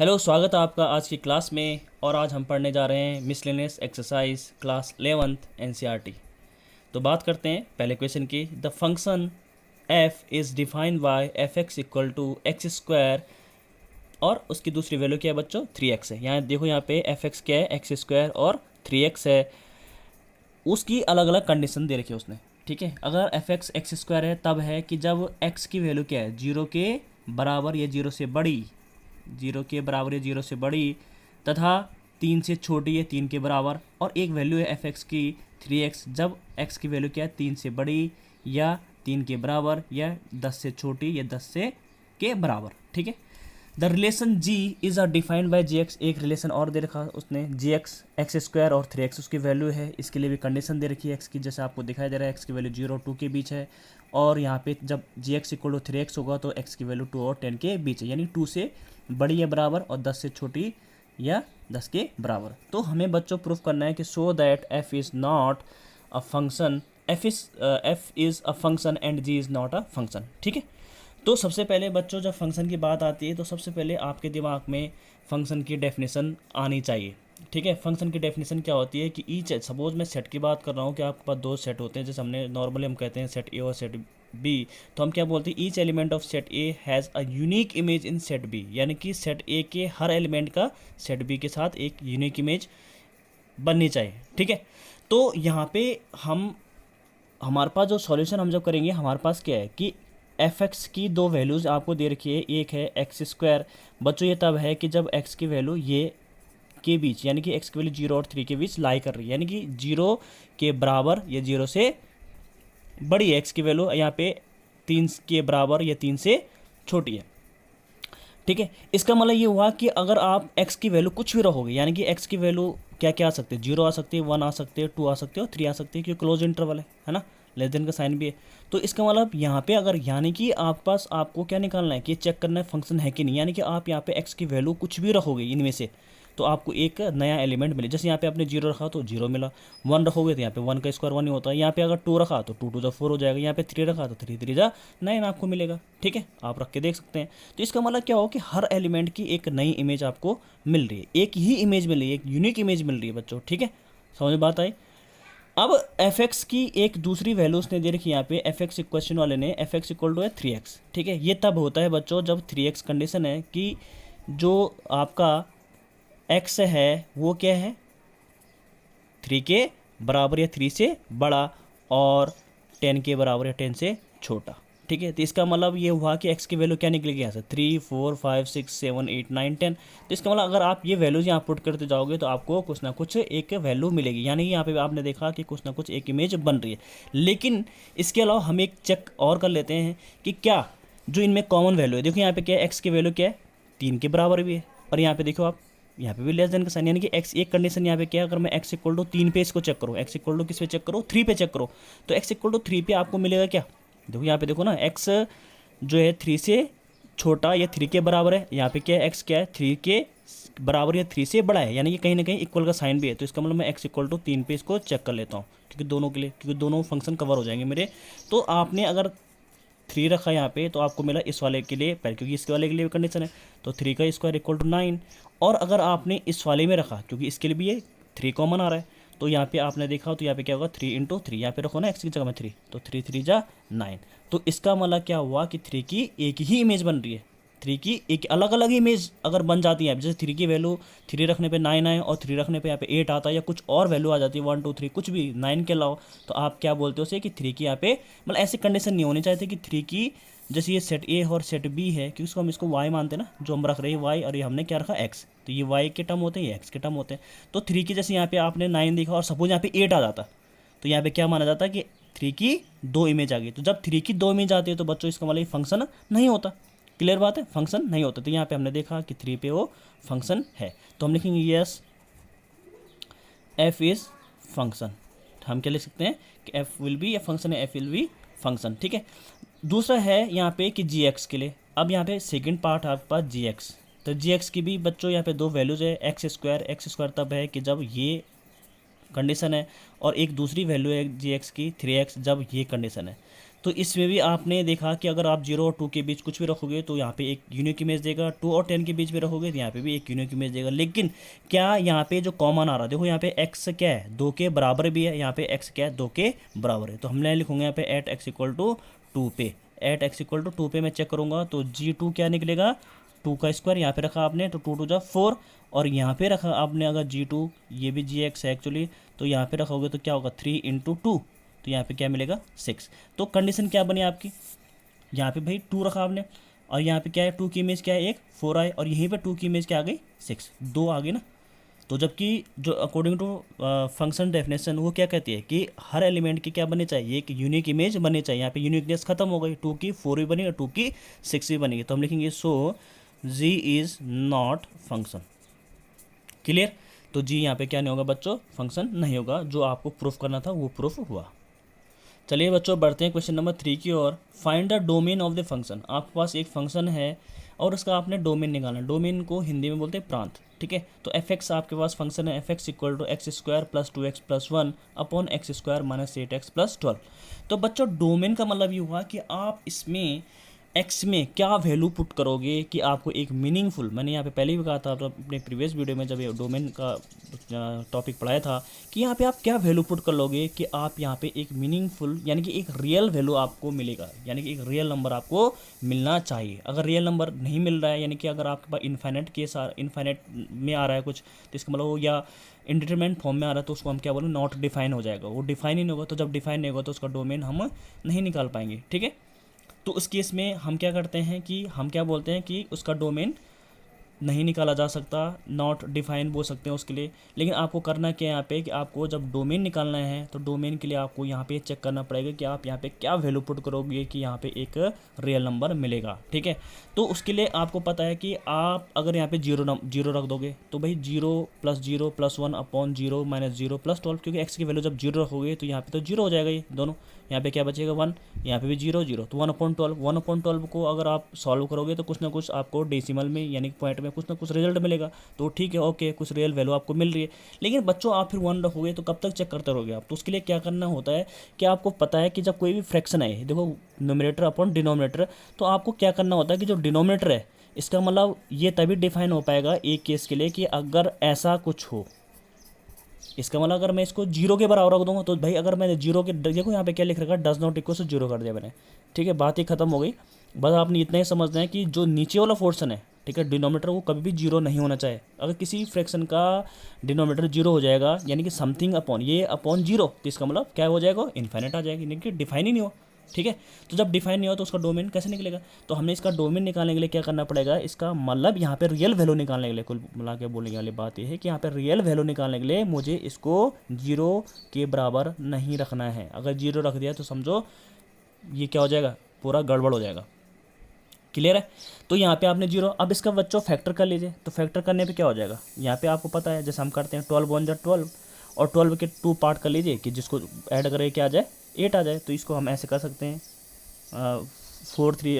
Hello, स्वागत है आपका आज की क्लास में। और आज हम पढ़ने जा रहे हैं miscellaneous exercise class 11th NCERT. तो बात करते हैं पहले क्वेश्चन की। The function F is defined by F X equal to X square और उसकी दूसरी वैल्यू क्या है बच्चों, 3x है। यहाँ देखो, यहाँ पे एफ एक्स क्या है, एक्स स्क्वायर और 3x है। उसकी अलग अलग कंडीशन दे रखी है उसने, ठीक है। अगर एफ एक्स एक्स स्क्वायर है तब है कि जब x की वैल्यू क्या है, 0 के बराबर या 0 से बड़ी, 0 के बराबर या 0 से बड़ी, तथा 3 से छोटी है 3 के बराबर। और एक वैल्यू है एफ एक्स की 3x, जब x की वैल्यू क्या है, 3 से बड़ी या 3 के बराबर या 10 से छोटी या 10 से के बराबर, ठीक है। The relation g is a defined by gx। एक रिलेशन और दे रखा उसने, gx एक्स स्क्वायर और 3x उसकी वैल्यू है। इसके लिए भी कंडीशन दे रखी है x की, जैसे आपको दिखाई दे रहा है x की वैल्यू 0 और 2 के बीच है। और यहाँ पे जब gx इक्वल टू 3x होगा तो x की वैल्यू 2 और 10 के बीच है, यानी 2 से बड़ी या बराबर और 10 से छोटी या 10 के बराबर। तो हमें बच्चों प्रूफ करना है कि so that f is not a function, f is a function and g is not a function, ठीक है। तो सबसे पहले बच्चों जब फंक्शन की बात आती है तो सबसे पहले आपके दिमाग में फंक्शन की डेफिनेशन आनी चाहिए, ठीक है। फंक्शन की डेफिनेशन क्या होती है कि ईच, सपोज मैं सेट की बात कर रहा हूँ कि आपके पास दो सेट होते हैं, जैसे हमने नॉर्मली हम कहते हैं सेट ए और सेट बी। तो हम क्या बोलते हैं, each element of set A has a unique image in set B, यानी कि सेट ए के हर एलिमेंट का सेट बी के साथ एक यूनिक इमेज बननी चाहिए, ठीक है। तो यहाँ पे हमारे पास जो सॉल्यूशन हम जब करेंगे, हमारे पास क्या है कि एफ एक्स की दो वैल्यूज़ आपको दे रखी है। एक है एक्स स्क्वायर बच्चों, ये तब है कि जब एक्स की वैल्यू ये के बीच, यानी कि एक्स की वैल्यू 0 और 3 के बीच लाई कर रही है, यानी कि 0 के बराबर या 0 से बड़ी है एक्स की वैल्यू, यहाँ पे 3 के बराबर या 3 से छोटी है, ठीक है। इसका मतलब ये हुआ कि अगर आप x की वैल्यू कुछ भी रखोगे, यानी कि x की वैल्यू क्या क्या आ सकती है, 0 आ सकती है, 1 आ सकती है, 2 आ सकती है और 3 आ सकती है, क्योंकि क्लोज इंटरवल है ना, लेस देन का साइन भी है। तो इसका मतलब यहाँ पे अगर, यानी कि आप पास आपको क्या निकालना है कि चेक करना है फंक्शन है कि नहीं, यानी कि आप यहाँ पे x की वैल्यू कुछ भी रखोगे इनमें से तो आपको एक नया एलिमेंट मिले। जैसे यहाँ पे आपने 0 रखा तो 0 मिला, 1 रखोगे तो यहाँ पे 1 का स्क्वायर 1 ही होता है, यहाँ पे अगर 2 रखा तो 2 2 4 हो जाएगा, यहाँ पे 3 रखा तो 3 3 9 आपको मिलेगा, ठीक है। आप रख के देख सकते हैं। तो इसका मतलब क्या हो कि हर एलिमेंट की एक नई इमेज आपको मिल रही है, एक ही इमेज मिल रही है, एक यूनिक इमेज मिल रही है बच्चों, ठीक है। समझ बात आई। अब एफ एक्स की एक दूसरी वैल्यू उसने दे रखी है यहाँ पे, एफ एक्स क्वेश्चन वाले ने, एफ एक्स इक्वल टू है 3x, ठीक है। ये तब होता है बच्चों जब 3x कंडीशन है कि जो आपका x है वो क्या है, 3 के बराबर या 3 से बड़ा और 10 के बराबर या 10 से छोटा, ठीक है। तो इसका मतलब ये हुआ कि x की वैल्यू क्या निकलेगी यहाँ से, 3 4 5 6 7 8 9 10। तो इसका मतलब अगर आप ये वैल्यूज यहाँ पुट करते जाओगे तो आपको कुछ ना कुछ एक वैल्यू मिलेगी, यानी यहाँ पे आपने देखा कि कुछ ना कुछ एक इमेज बन रही है। लेकिन इसके अलावा हम एक चेक और कर लेते हैं कि क्या जो इनमें कॉमन वैल्यू है। देखो यहाँ पे क्या है, एक्स की वैल्यू क्या है, 3 के बराबर भी है, और यहाँ पे देखो आप, यहाँ पे भी लेस देन का साइन, यानी कि x एक कंडीशन यहाँ पे क्या है, अगर मैं x इक्वल टू 3 पे इसको चेक करूँ, x इक्वल टू किस पे चेक करो, 3 पे चेक करो, तो x इक्वल टू 3 पे आपको मिलेगा क्या, देखो यहाँ पे देखो ना, x जो है 3 से छोटा या 3 के बराबर है, यहाँ पे क्या है x क्या है 3 के बराबर या 3 से बड़ा है, यानी कि कहीं ना कहीं इक्वल का साइन भी है। तो इसका मतलब मैं x इक्वल टू 3 पे इसको चेक कर लेता हूँ, क्योंकि दोनों के लिए, क्योंकि दोनों फंक्शन कवर हो जाएंगे मेरे। तो आपने अगर 3 रखा यहाँ पे तो आपको मिला इस वाले के लिए पहले, क्योंकि इसके वाले के लिए कंडीशन है, तो 3 का स्क्वायर इक्वल टू 9। और अगर आपने इस वाले में रखा, क्योंकि इसके लिए भी ये 3 कॉमन आ रहा है, तो यहाँ पे आपने देखा तो यहाँ पे क्या होगा, 3 इंटू 3, यहाँ पे रखो ना x की जगह में 3, तो 3 3 जा 9। तो इसका मतलब क्या हुआ कि 3 की एक ही इमेज बन रही है, 3 की एक अलग अलग इमेज अगर बन जाती है, जैसे 3 की वैल्यू 3 रखने पे 9 आए और 3 रखने पे यहाँ पे 8 आता है, या कुछ और वैल्यू आ जाती है 1 2 3 कुछ भी 9 के अलावा, तो आप क्या बोलते हो उसे कि 3 की यहाँ पे, मतलब ऐसी कंडीशन नहीं होनी चाहिए कि 3 की, जैसे ये सेट ए और सेट बी है, क्योंकि उसको हम इसको वाई मानते हैं ना, जो हम रख रहे हैं वाई, और ये हमने क्या रखा एक्स, तो ये वाई के टर्म होते हैं, ये एक्स के टर्म होते हैं। तो 3 की जैसे यहाँ पे आपने 9 देखा और सपोज यहाँ पे 8 आ जाता, तो यहाँ पे क्या माना जाता है कि 3 की 2 इमेज आ गई। तो जब 3 की 2 इमेज आती है तो बच्चों इसका मतलब फंक्शन नहीं होता, क्लियर बात है, फंक्शन नहीं होता। तो यहाँ पे हमने देखा कि 3 पे वो फंक्शन है, तो हम लिखेंगे यस एफ इज़ फंक्शन। हम क्या लिख सकते हैं कि एफ विल बी, या फंक्शन है एफ विल बी फंक्शन, ठीक है। दूसरा है यहाँ पे कि जी एक्स के लिए, अब यहाँ पे सेकंड पार्ट आपके पास जी एक्स, तो जी एक्स की भी बच्चों यहाँ पे दो वैल्यूज़ है, एक्स स्क्वायर तब है कि जब ये कंडीशन है, और एक दूसरी वैल्यू है जी एक्स की 3x जब ये कंडीशन है। तो इसमें भी आपने देखा कि अगर आप 0 और 2 के बीच कुछ भी रखोगे तो यहाँ पे एक यूनिक इमेज देगा, 2 और 10 के बीच में रखोगे तो यहाँ पे भी एक यूनिक इमेज देगा। लेकिन क्या यहाँ पे जो कॉमन आ रहा है, देखो यहाँ पे x क्या है 2 के बराबर भी है, यहाँ पे x क्या है 2 के बराबर है, तो हमने लिखूंगे यहाँ पे एट एक्स इक्वल टू 2 पे, एट एक्स इक्वल टू 2 पे मैं चेक करूँगा तो G2 क्या निकलेगा 2 का स्क्वायर, यहाँ पे रखा आपने तो 2 2 जा 4, और यहाँ पे रखा आपने अगर G2, ये भी Gx है एक्चुअली, तो यहाँ पे रखोगे तो क्या होगा 3 इंटू 2, तो यहाँ पे क्या मिलेगा 6। तो कंडीशन क्या बनी आपकी, यहाँ पे भाई 2 रखा आपने, और यहाँ पे क्या है 2 की इमेज क्या है एक 4 आए, और यहीं पे 2 की इमेज क्या आ गई 6, 2 आ गई ना। तो जबकि जो अकॉर्डिंग टू फंक्शन डेफिनेशन वो क्या कहती है कि हर एलिमेंट की क्या बननी चाहिए, एक यूनिक इमेज बननी चाहिए। यहाँ पे यूनिकनेस खत्म हो गई, 2 की 4 भी बनी और 2 की 6 भी बनेगी, तो हम लिखेंगे सो जी इज़ नॉट फंक्शन। क्लियर, तो जी यहाँ पे क्या नहीं होगा बच्चों, फंक्शन नहीं होगा, जो आपको प्रूफ करना था वो प्रूफ हुआ। चलिए बच्चों बढ़ते हैं क्वेश्चन नंबर 3 की ओर। Find the domain of the function. आपके पास एक फंक्शन है और उसका आपने डोमेन निकालना है, डोमेन को हिंदी में बोलते हैं प्रांत, ठीक है। तो एफ एक्स आपके पास फंक्शन है, F X equal to X square plus 2x plus 1 upon X square minus 8x plus 12। तो बच्चों डोमेन का मतलब ये हुआ कि आप इसमें एक्स में क्या वैल्यू पुट करोगे कि आपको एक मीनिंगफुल, मैंने यहाँ पे पहले भी कहा था तो अपने प्रीवियस वीडियो में जब ये डोमेन का टॉपिक पढ़ाया था कि यहाँ पे आप क्या वैल्यू पुट कर लोगे कि आप यहाँ पे एक मीनिंगफुल यानी कि एक रियल वैल्यू आपको मिलेगा, यानी कि एक रियल नंबर आपको मिलना चाहिए। अगर रियल नंबर नहीं मिल रहा है, यानी कि अगर आपके पास इन्फाइनेट में आ रहा है कुछ, तो इसका मतलब वो या इंडिटरमिनेट फॉर्म में आ रहा है तो उसको हम क्या बोलें नॉट डिफाइन हो जाएगा, वो डिफाइन ही नहीं होगा। तो जब डिफाइन नहीं होगा तो उसका डोमेन हम नहीं निकाल पाएंगे, ठीक है। तो उस केस में हम क्या करते हैं कि हम क्या बोलते हैं कि उसका डोमेन नहीं निकाला जा सकता, नॉट डिफाइन बोल सकते हैं उसके लिए। लेकिन आपको करना क्या है यहाँ पे कि आपको जब डोमेन निकालना है तो डोमेन के लिए आपको यहाँ पे चेक करना पड़ेगा कि आप यहाँ पे क्या वैल्यू पुट करोगे कि यहाँ पे एक रियल नंबर मिलेगा, ठीक है। तो उसके लिए आपको पता है कि आप अगर यहाँ पे जीरो रख दोगे तो भाई 0 प्लस 1 अपॉन 0 माइनस 0 प्लस 12, क्योंकि एक्स की वैल्यू जब 0 रखोगे तो यहाँ पे तो 0 हो जाएगा ये दोनों, यहाँ पे क्या बचेगा 1, यहाँ पे भी 0 0, तो 1/12 को अगर आप सॉल्व करोगे तो कुछ ना कुछ आपको डेसिमल में यानी पॉइंट में कुछ ना कुछ रिजल्ट मिलेगा। तो ठीक है, ओके, कुछ रियल वैल्यू आपको मिल रही है। लेकिन बच्चों आप फिर 1 रखोगे तो कब तक चेक करते रहोगे आप, तो उसके लिए क्या करना होता है कि आपको पता है कि जब कोई भी फ्रैक्शन है, देखो न्यूमरेटर अपॉन डिनोमिनेटर, तो आपको क्या करना होता है कि जो डिनोमिनेटर है इसका मतलब ये तभी डिफाइन हो पाएगा एक केस के लिए कि अगर ऐसा कुछ हो। इसका मतलब अगर मैं इसको 0 के बराबर रख दूंगा तो भाई अगर मैंने 0 के, देखो यहाँ पे क्या लिख रखा है, डज नॉट इक्वल टू 0 कर दिया मैंने, ठीक है, बात ही खत्म हो गई। बस आपने इतना ही समझना है कि जो नीचे वाला पोर्शन है, ठीक है, डिनोमिनेटर वो कभी भी 0 नहीं होना चाहिए। अगर किसी फ्रैक्शन का डिनोमिनेटर 0 हो जाएगा यानी कि समथिंग अपॉन ये अपॉन 0, तो इसका मतलब क्या हो जाएगा, इन्फाइनाइट आ जाएगी, यानी कि डिफाइन ही नहीं हो, ठीक है। तो जब डिफाइन नहीं हो तो उसका डोमेन कैसे निकलेगा, तो हमने इसका डोमेन निकालने के लिए क्या करना पड़ेगा, इसका मतलब यहाँ पे रियल वैल्यू निकालने के लिए, कुल मिला के बोलने वाली बात यह है कि यहाँ पे रियल वैल्यू निकालने के लिए मुझे इसको 0 के बराबर नहीं रखना है। अगर 0 रख दिया तो समझो ये क्या हो जाएगा, पूरा गड़बड़ हो जाएगा। क्लियर है, तो यहाँ पे आपने 0, अब इसका बच्चों फैक्टर कर लीजिए, तो फैक्टर करने पे क्या हो जाएगा, यहाँ पे आपको पता है जैसे हम करते हैं 12 1 12, और 12 के 2 पार्ट कर लीजिए कि जिसको ऐड करें क्या आ जाए 8 आ जाए। तो इसको हम ऐसे कर सकते हैं 4 3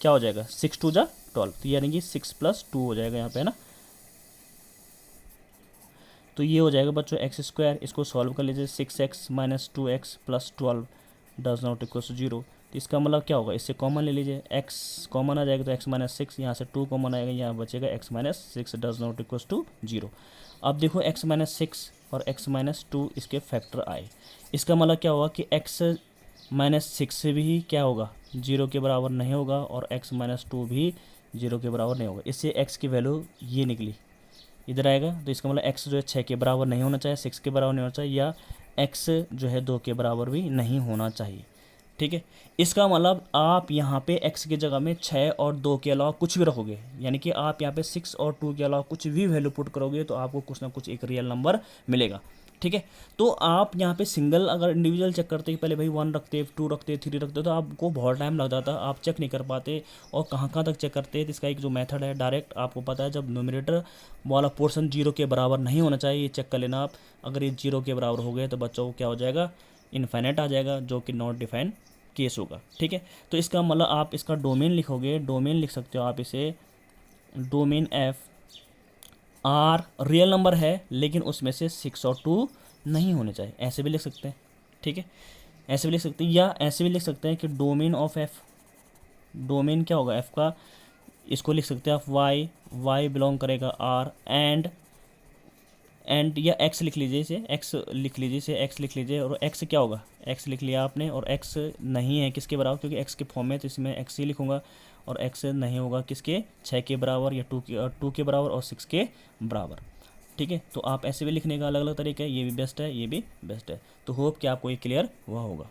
क्या हो जाएगा 6 2 जा 12, तो यानी कि 6 + 2 हो जाएगा यहाँ पे, है ना। तो ये हो जाएगा बच्चों एक्स स्क्वायर, इसको सॉल्व कर लीजिए 6x minus 2x plus 12 does not equal to 0। तो इसका मतलब क्या होगा, इससे कॉमन ले लीजिए, x कॉमन आ जाएगा तो x माइनस 6, यहाँ से 2 कॉमन आएगा, यहाँ बचेगा x minus 6 does not equal to 0। अब देखो x माइनस 6 और x माइनस 2 इसके फैक्टर आए, इसका मतलब क्या होगा कि x माइनस 6 से भी क्या होगा 0 के बराबर नहीं होगा, और x माइनस 2 भी 0 के बराबर नहीं होगा। इससे x की वैल्यू ये निकली, इधर आएगा, तो इसका मतलब x जो है 6 के बराबर नहीं होना चाहिए, 6 के बराबर नहीं होना चाहिए, या x जो है 2 के बराबर भी नहीं होना चाहिए, ठीक है। इसका मतलब आप यहाँ पे x की जगह में 6 और 2 के अलावा कुछ भी रखोगे, यानी कि आप यहाँ पे 6 और 2 के अलावा कुछ भी वैल्यू पुट करोगे तो आपको कुछ ना कुछ एक रियल नंबर मिलेगा, ठीक है। तो आप यहाँ पे सिंगल अगर इंडिविजुअल चेक करते पहले भाई 1 रखते 2 रखते 3 रखते तो आपको बहुत टाइम लग जाता, आप चेक नहीं कर पाते, और कहाँ तक चेक करते। तो इसका एक जो मेथड है डायरेक्ट आपको पता है, जब न्यूमरेटर वाला पोर्शन 0 के बराबर नहीं होना चाहिए, ये चेक कर लेना आप। अगर ये 0 के बराबर हो गए तो बच्चों को क्या हो जाएगा, इन्फाइनाइट आ जाएगा, जो कि नॉट डिफाइन केस होगा, ठीक है। तो इसका मतलब आप इसका डोमेन लिखोगे, डोमेन लिख सकते हो आप इसे, domain F R real number है लेकिन उसमें से 6 और 2 नहीं होने चाहिए, ऐसे भी लिख सकते हैं, ठीक है। ऐसे भी लिख सकते हैं, या ऐसे भी लिख सकते हैं कि डोमेन ऑफ एफ, डोमेन क्या होगा एफ का, इसको लिख सकते हैं आप वाई, वाई बिलोंग करेगा आर, एंड या एक्स लिख लीजिए, इसे एक्स लिख लीजिए, इसे एक्स लिख लीजिए, और एक्स क्या होगा, एक्स लिख लिया आपने, और एक्स नहीं है किसके बराबर, क्योंकि एक्स के फॉर्म में तो इसमें एक्स ही लिखूंगा, और एक्स नहीं होगा किसके, 6 के बराबर, या 2 के बराबर, और 6 के बराबर। ठीक है, तो आप ऐसे भी लिखने का अलग अलग तरीका है, ये भी बेस्ट है, ये भी बेस्ट है। तो होप कि आपको ये क्लियर हुआ होगा।